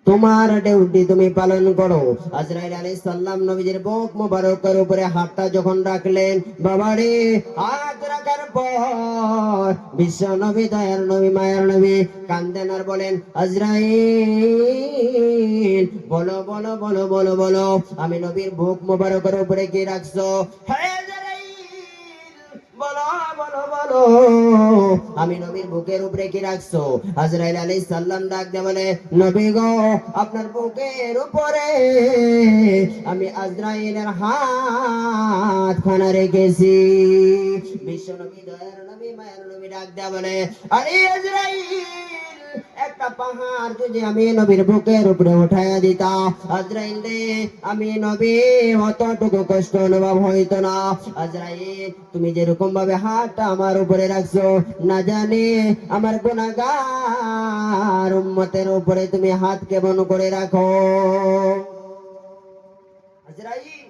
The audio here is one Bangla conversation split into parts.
তোমার ডিউটি তুমি পালন করো। আজরাইল আলাইহিস সালাম নবীজির বুক মোবারকের উপরে হাতটা যখন রাখলেন, বাবারে হাত রাখার পর বিশ্ব নবী, দয়ার নবী, মায়ার নবী কান্দেন আর বলেন, আজরাইল বলো বলো বলো বলো বলো, আমি নবীর বুক মোবারকের উপরে কি রাখছো? হ্যাঁ বলো বলো বলো, আমি নবীর বুকের উপরে কি রাখছো? আজরাইল আলাইহিস সালাম ডাক দিয়ে বলে, নবী গো, আপনার বুকের উপরে আমি আজরাইলের হাত খানা রেখেছি। বিশ্ব নবী, দয়ার নবী, মায়ার নবী ডাক দিয়ে বলে, আরে আজরাইল, একটা পাহাড় যদি আমি নবীর বুকের উপরে উঠাইয়া দিতা, আজরাইল রে, আমি নবী অতটুকু কষ্ট অনুভব হইতো না। আজরাইল, তুমি যেরকম ভাবে হাতটা আমার উপরে রাখছো, না জানি আমার গুনাহগার উম্মতের উপরে তুমি হাত কেমন করে রাখো। আজরাইল,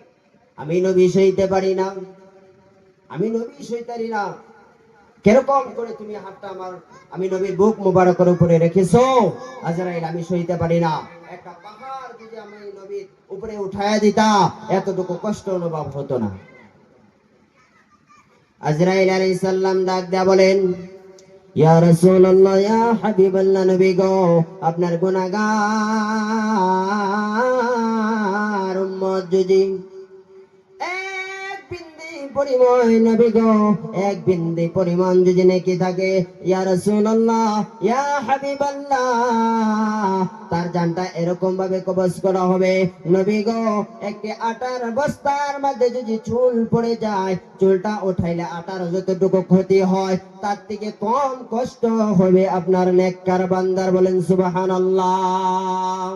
আমি নবী সইতে পারি না, আমি নবী সইতে পারি না, কিরকম করে তুমি হাতটা আমার আমি নবীর বুক মোবারকের উপরে রেখেছো? আজরাইল, আমি সইতে পারি না। একটা পাহাড় যদি আমি নবীর উপরে উঠায়া দিতা, এতটুকু কষ্ট অনুভব হতো না। আজরাইল আলাইহিস সালাম ডাক দেয়া বলেন, ইয়া রাসূলুল্লাহ, ইয়া হাবিবাল্লাহ, নবী গো, আপনার গুনাহগার উম্মত যদি এক বিন্দু পরিমাণ, নবী গো, এক বিন্দু পরিমাণ যদি নেকি থাকে, ইয়া রাসূলুল্লাহ, ইয়া হাবিবাল্লাহ, তার জানটা এরকম ভাবে কবজ করা হবে, নবী গো, একটি আটার বস্তার মধ্যে যদি চুল পড়ে যায়, চুলটা উঠাইলে আটার যতটুকু ক্ষতি হয়, তার থেকে কম কষ্ট হবে আপনার নেককার বান্দার। বলেন সুবহানাল্লাহ।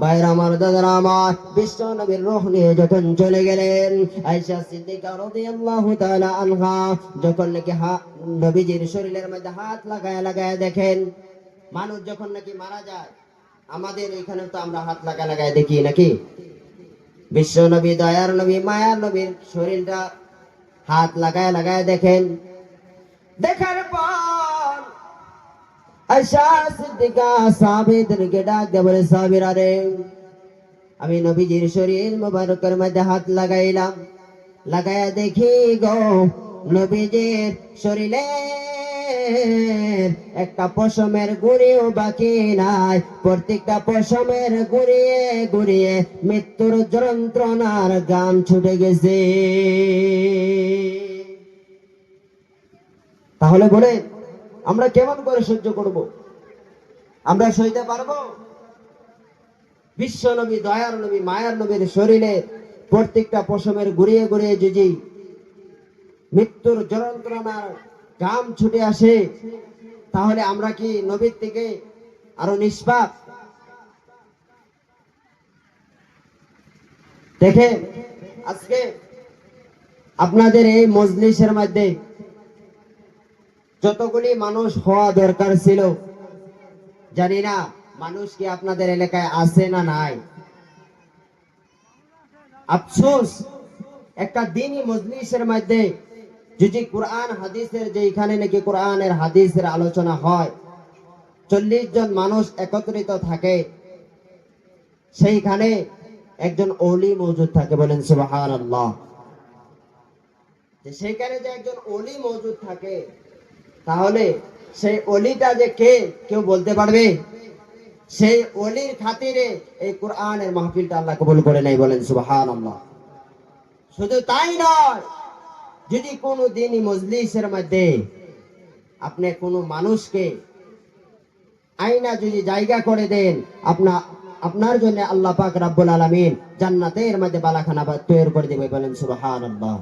ভাইরা আমার, দাদারা আমার, বিশ্ব নবীর রূহ নিয়ে যখন চলে গেলেন, আয়েশা সিদ্দিকা রাদিয়াল্লাহু তাআলা আনহা যখন নাকি নবীজির শরীরের মধ্যে হাত লাগায় লাগায় দেখেন, মানুষ যখন নাকি মারা যায়, আমাদের এখানে তো আমরা হাত লাগায় লাগায় দেখি নাকি? বিশ্ব নবী, দয়ার নবী, মায়ার নবীর শরীরটা হাত লাগায় লাগায় দেখেন। দেখার পর আয়েশা সিদ্দিকা সাহাবীদেরকে ডাক দিয়ে বলে, সাহাবীরা রে, আমি নবীজির শরীর মোবারকের মধ্যে হাত লাগাইলাম, লাগায়া দেখি গো, নবীজির শরীরে একটা পশমের গুড়িও বাকি নাই, প্রত্যেকটা পশমের গুড়িয়ে গুড়িয়ে মৃত্যুর যন্ত্রণার গান ছুটে গেছে। তাহলে বলে আমরা কেমন করে সহ্য করব? আমরা সইতে পারবো? বিশ্ব নবী, দয়ার নবী, মায়ার নবীর শরীরে প্রত্যেকটা পশমের ঘুরিয়ে ঘুরিয়ে যদি মৃত্যুর যন্ত্রণার গাম ছুটে আসে, তাহলে আমরা কি নবীর থেকে আরো নিষ্পাপ? দেখে আজকে আপনাদের এই মজলিসের মধ্যে যতগুলি মানুষ হওয়া দরকার ছিল, জানি না মানুষ কি আপনাদের এলাকায় আছে না নাই। আফসোস, একটা দিনই মজলিসের মধ্যে যদি কোরআন হাদিসের, যেখানে নাকি কোরআনের হাদিসের আলোচনা হয়, 40 জন মানুষ একত্রিত থাকে, সেইখানে একজন ওলি মওজুদ থাকে। বলেন সুবহানাল্লাহ। সেইখানে যে একজন ওলি মওজুদ থাকে, তাহলে সেই ওলিটা যে কে, কেউ বলতে পারবে? সেই ওলির খাতিরে এই কোরআনের মাহফিলটা আল্লাহ কবুল করে নেয়। বলেন সুবহানাল্লাহ। শুধু তাই নয়, যদি কোনো দিনই মজলিসের মধ্যে আপনি কোনো মানুষকে আয়না যদি জায়গা করে দেন, আপনার জন্য আল্লাহ পাক রব্বুল আলামিন জান্নাতের মধ্যে বালাখানা তৈরি করে দেবে। বলেন সুবহানাল্লাহ।